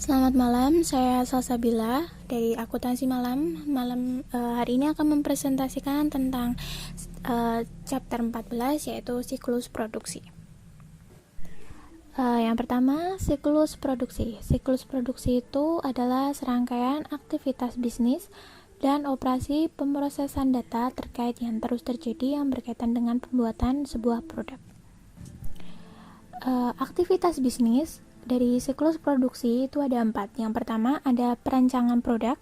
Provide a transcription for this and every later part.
Selamat malam, saya Salsabila dari Akuntansi Malam. Hari ini akan mempresentasikan tentang chapter 14, yaitu siklus produksi. Yang pertama, siklus produksi. Siklus produksi itu adalah serangkaian aktivitas bisnis dan operasi pemrosesan data terkait yang terus terjadi yang berkaitan dengan pembuatan sebuah produk. Aktivitas bisnis dari siklus produksi itu ada 4. Yang pertama ada perancangan produk,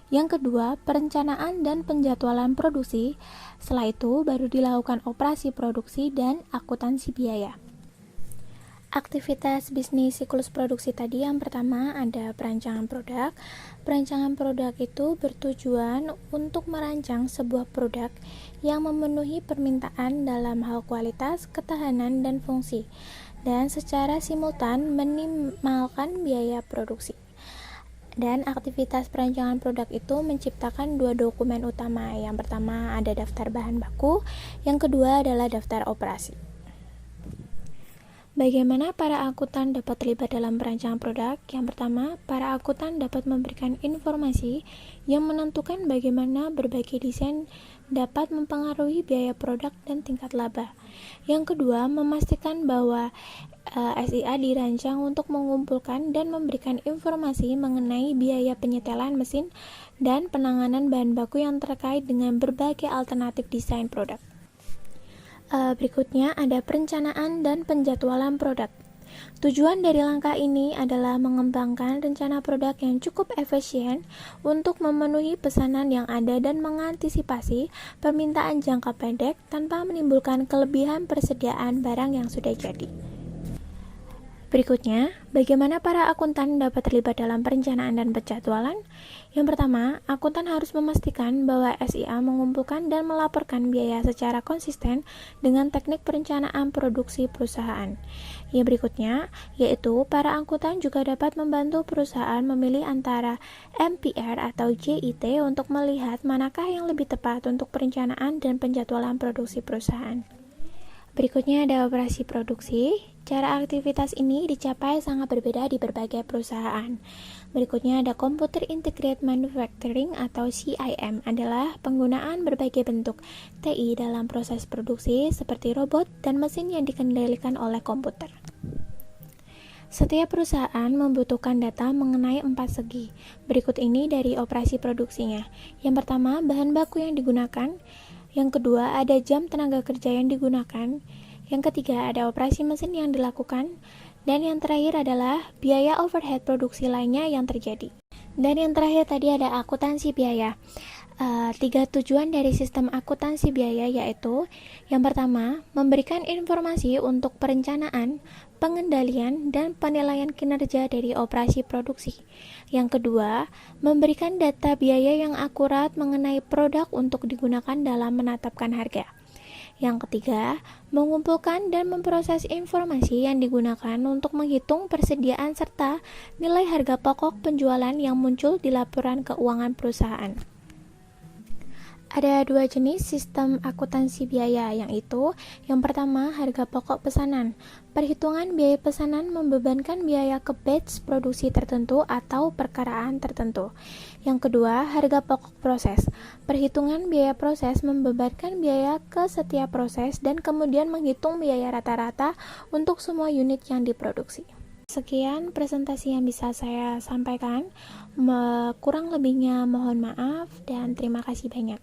yang kedua perencanaan dan penjadwalan produksi, setelah itu baru dilakukan operasi produksi dan akuntansi biaya. Aktivitas bisnis siklus produksi tadi yang pertama ada perancangan produk. Perancangan produk itu bertujuan untuk merancang sebuah produk yang memenuhi permintaan dalam hal kualitas, ketahanan, dan fungsi, dan secara simultan minimalkan biaya produksi. Dan aktivitas perancangan produk itu menciptakan 2 dokumen utama. Yang pertama ada daftar bahan baku, yang kedua adalah daftar operasi. Bagaimana para akuntan dapat terlibat dalam perancangan produk? Yang pertama, para akuntan dapat memberikan informasi yang menentukan bagaimana berbagai desain dapat mempengaruhi biaya produk dan tingkat laba. Yang kedua, memastikan bahwa SIA dirancang untuk mengumpulkan dan memberikan informasi mengenai biaya penyetelan mesin dan penanganan bahan baku yang terkait dengan berbagai alternatif desain produk. Berikutnya ada perencanaan dan penjadwalan produk. Tujuan dari langkah ini adalah mengembangkan rencana produk yang cukup efisien untuk memenuhi pesanan yang ada dan mengantisipasi permintaan jangka pendek tanpa menimbulkan kelebihan persediaan barang yang sudah jadi. Berikutnya, bagaimana para akuntan dapat terlibat dalam perencanaan dan penjadwalan? Yang pertama, akuntan harus memastikan bahwa SIA mengumpulkan dan melaporkan biaya secara konsisten dengan teknik perencanaan produksi perusahaan. Yang berikutnya, yaitu para akuntan juga dapat membantu perusahaan memilih antara MPR atau JIT untuk melihat manakah yang lebih tepat untuk perencanaan dan penjadwalan produksi perusahaan. Berikutnya ada operasi produksi. Cara aktivitas ini dicapai sangat berbeda di berbagai perusahaan. Berikutnya ada Computer Integrated Manufacturing atau CIM, adalah penggunaan berbagai bentuk TI dalam proses produksi seperti robot dan mesin yang dikendalikan oleh komputer. Setiap perusahaan membutuhkan data mengenai 4 segi. Berikut ini dari operasi produksinya. Yang pertama, bahan baku yang digunakan. Yang kedua, ada jam tenaga kerja yang digunakan. Yang ketiga, ada operasi mesin yang dilakukan. Dan yang terakhir adalah biaya overhead produksi lainnya yang terjadi. Dan yang terakhir tadi ada akuntansi biaya. 3 tujuan dari sistem akuntansi biaya yaitu: yang pertama, memberikan informasi untuk perencanaan, pengendalian, dan penilaian kinerja dari operasi produksi. Yang kedua, memberikan data biaya yang akurat mengenai produk untuk digunakan dalam menetapkan harga. Yang ketiga, mengumpulkan dan memproses informasi yang digunakan untuk menghitung persediaan serta nilai harga pokok penjualan yang muncul di laporan keuangan perusahaan. Ada 2 jenis sistem akuntansi biaya, yaitu yang pertama harga pokok pesanan. Perhitungan biaya pesanan membebankan biaya ke batch produksi tertentu atau perkiraan tertentu. Yang kedua, harga pokok proses. Perhitungan biaya proses membebankan biaya ke setiap proses dan kemudian menghitung biaya rata-rata untuk semua unit yang diproduksi. Sekian presentasi yang bisa saya sampaikan. Kurang lebihnya mohon maaf dan terima kasih banyak.